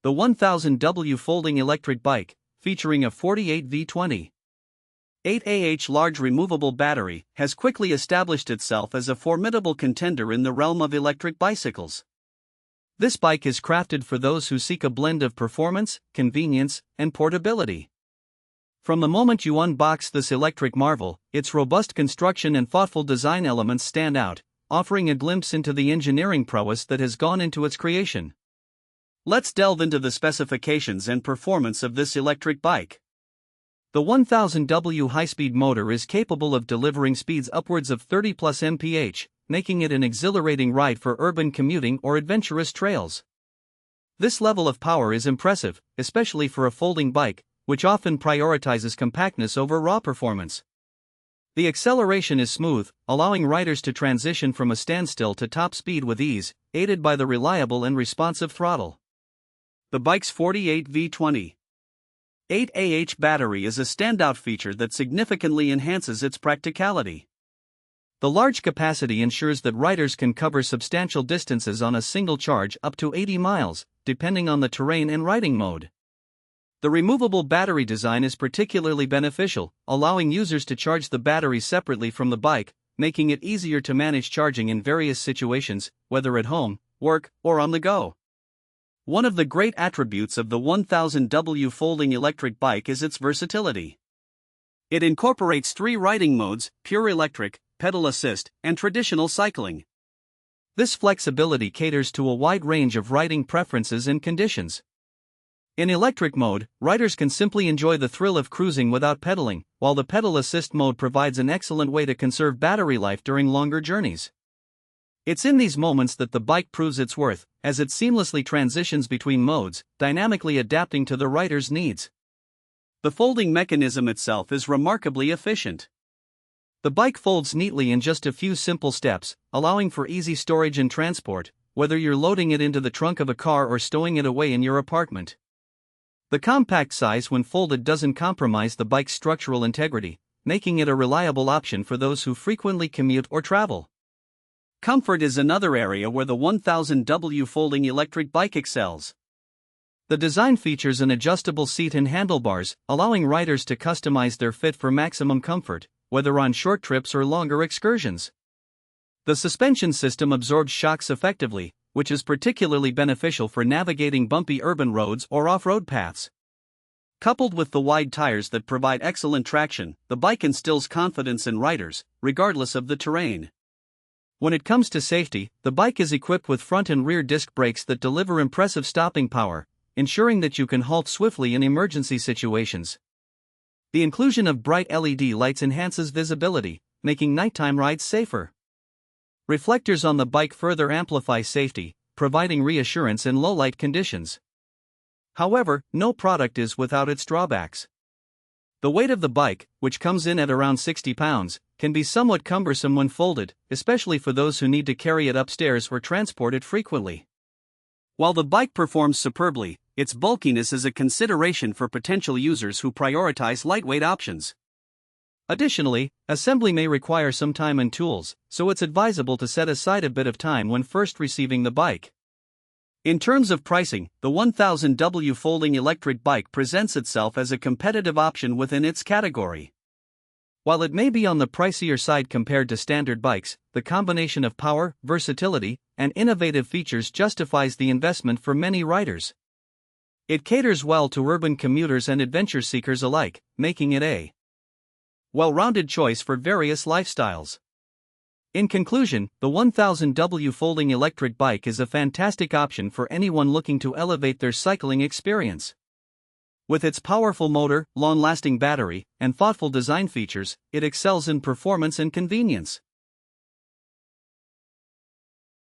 the 1000W folding electric bike, featuring a 48V 20.8AH large removable battery, has quickly established itself as a formidable contender in the realm of electric bicycles. This bike is crafted for those who seek a blend of performance, convenience, and portability. From the moment you unbox this electric marvel, its robust construction and thoughtful design elements stand out, offering a glimpse into the engineering prowess that has gone into its creation. Let's delve into the specifications and performance of this electric bike. The 1000W high-speed motor is capable of delivering speeds upwards of 30+MPH, making it an exhilarating ride for urban commuting or adventurous trails. This level of power is impressive, especially for a folding bike, which often prioritizes compactness over raw performance. The acceleration is smooth, allowing riders to transition from a standstill to top speed with ease, aided by the reliable and responsive throttle. The bike's 48V 20.8AH battery is a standout feature that significantly enhances its practicality. The large capacity ensures that riders can cover substantial distances on a single charge up to 80 miles, depending on the terrain and riding mode. The removable battery design is particularly beneficial, allowing users to charge the battery separately from the bike, making it easier to manage charging in various situations, whether at home, work, or on the go. One of the great attributes of the 1000W folding electric bike is its versatility. It incorporates 3 riding modes: pure electric, pedal assist, and traditional cycling. This flexibility caters to a wide range of riding preferences and conditions. In electric mode, riders can simply enjoy the thrill of cruising without pedaling, while the pedal assist mode provides an excellent way to conserve battery life during longer journeys. It's in these moments that the bike proves its worth, as it seamlessly transitions between modes, dynamically adapting to the rider's needs. The folding mechanism itself is remarkably efficient. The bike folds neatly in just a few simple steps, allowing for easy storage and transport, whether you're loading it into the trunk of a car or stowing it away in your apartment. The compact size when folded doesn't compromise the bike's structural integrity, making it a reliable option for those who frequently commute or travel. Comfort is another area where the 1000W folding electric bike excels. The design features an adjustable seat and handlebars, allowing riders to customize their fit for maximum comfort, whether on short trips or longer excursions. The suspension system absorbs shocks effectively, which is particularly beneficial for navigating bumpy urban roads or off-road paths. Coupled with the wide tires that provide excellent traction, the bike instills confidence in riders, regardless of the terrain. When it comes to safety, the bike is equipped with front and rear disc brakes that deliver impressive stopping power, ensuring that you can halt swiftly in emergency situations. The inclusion of bright LED lights enhances visibility, making nighttime rides safer. Reflectors on the bike further amplify safety, providing reassurance in low-light conditions. However, no product is without its drawbacks. The weight of the bike, which comes in at around 60 pounds, can be somewhat cumbersome when folded, especially for those who need to carry it upstairs or transport it frequently. While the bike performs superbly, its bulkiness is a consideration for potential users who prioritize lightweight options. Additionally, assembly may require some time and tools, so it's advisable to set aside a bit of time when first receiving the bike. In terms of pricing, the 1000W folding electric bike presents itself as a competitive option within its category. While it may be on the pricier side compared to standard bikes, the combination of power, versatility, and innovative features justifies the investment for many riders. It caters well to urban commuters and adventure seekers alike, making it a well-rounded choice for various lifestyles. In conclusion, the 1000W folding electric bike is a fantastic option for anyone looking to elevate their cycling experience. With its powerful motor, long-lasting battery, and thoughtful design features, it excels in performance and convenience.